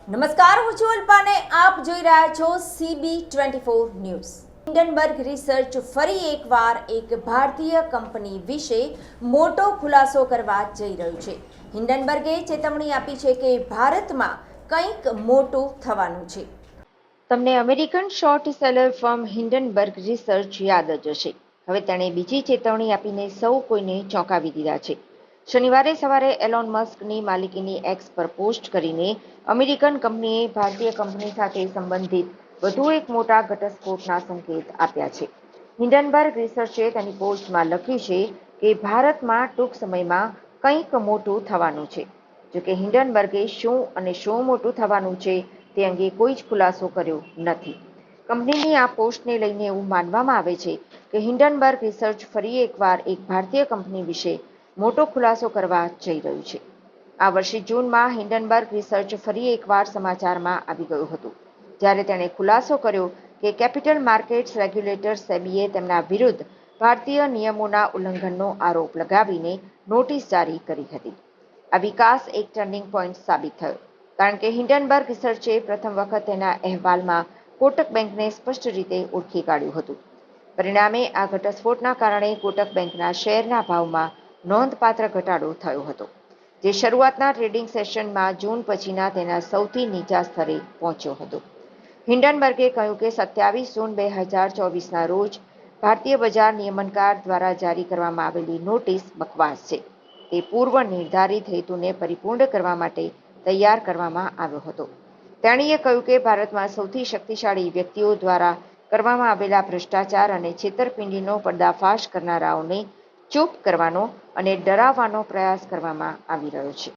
નમસ્કાર, હું છું અલ્પાને આપ જોઈ રહ્યા છો CB24 ન્યૂઝ। હિન્ડનબર્ગ રિસર્ચ ફરી એકવાર એક ભારતીય કંપની વિશે મોટો ખુલાસો કરવા જઈ રહ્યું છે। હિન્ડનબર્ગે ચેતવણી આપી છે કે ભારતમાં કંઈક મોટું થવાનું છે। તમને American short seller firm Hindenburg research યાદ જ હશે। હવે તેણે બીજી ચેતવણી આપીને સૌ કોઈને ચોંકાવી દીધા છે। શનિવારે સવારે એલોન મસ્કની માલિકીની એક્સ પર પોસ્ટ કરીને અમેરિકન કંપનીએ ભારતીય કંપની સાથે સંબંધિત વધુ એક મોટા ઘટસ્ફોટના સંકેત આપ્યા છે। હિન્ડનબર્ગ રિસર્ચે તેની પોસ્ટમાં લખ્યું છે કે ભારતમાં ટૂંક સમયમાં કંઈક મોટું થવાનું છે। જોકે હિન્ડનબર્ગે શું મોટું થવાનું છે તે અંગે કોઈ જ ખુલાસો કર્યો નથી। કંપનીની આ પોસ્ટને લઈને એવું માનવામાં આવે છે કે હિન્ડનબર્ગ રિસર્ચ ફરી એકવાર એક ભારતીય કંપની વિશે મોટો ખુલાસો કરવા જઈ રહ્યું છે। આ વર્ષે જૂનમાં હિન્ડનબર્ગ રિસર્ચ ફરી એકવાર સમાચારમાં આવી ગયું હતું, જ્યારે તેણે ખુલાસો કર્યો કે કેપિટલ માર્કેટ્સ રેગ્યુલેટર સેબીએ તેમના વિરુદ્ધ ભારતીય નિયમોના ઉલ્લંઘનનો આરોપ લગાવીને નોટિસ જારી કરી હતી। આ વિકાસ એક ટર્નિંગ પોઈન્ટ સાબિત થયો, કારણ કે હિન્ડનબર્ગ રિસર્ચે પ્રથમ વખત તેના અહેવાલમાં કોટક બેંકને સ્પષ્ટ રીતે ઓળખી કાઢ્યું હતું। પરિણામે આ ઘટસ્ફોટના કારણે કોટક બેંકના શેરના ભાવમાં નોંધપાત્ર ઘટાડો થયો હતો, જે શરૂઆતના ટ્રેડિંગ સેશનમાં જૂન પછીના તેના સૌથી નીચા સ્તરે પહોંચ્યો હતો। હિન્ડનબર્ગે કહ્યું કે 27 જૂન 2024ના રોજ ભારતીય બજાર નિયમનકાર દ્વારા જારી કરવામાં આવેલી નોટિસ બકવાસ છે। તે પૂર્વ નિર્ધારિત હેતુને પરિપૂર્ણ કરવા માટે તૈયાર કરવામાં આવ્યો હતો। તેણીએ કહ્યું કે ભારતમાં સૌથી શક્તિશાળી વ્યક્તિઓ દ્વારા કરવામાં આવેલા ભ્રષ્ટાચાર અને છેતરપિંડીનો પર્દાફાશ કરનારાઓને ચૂપ કરવાનો અને ડરાવવાનો પ્રયાસ કરવામાં આવી રહ્યો છે।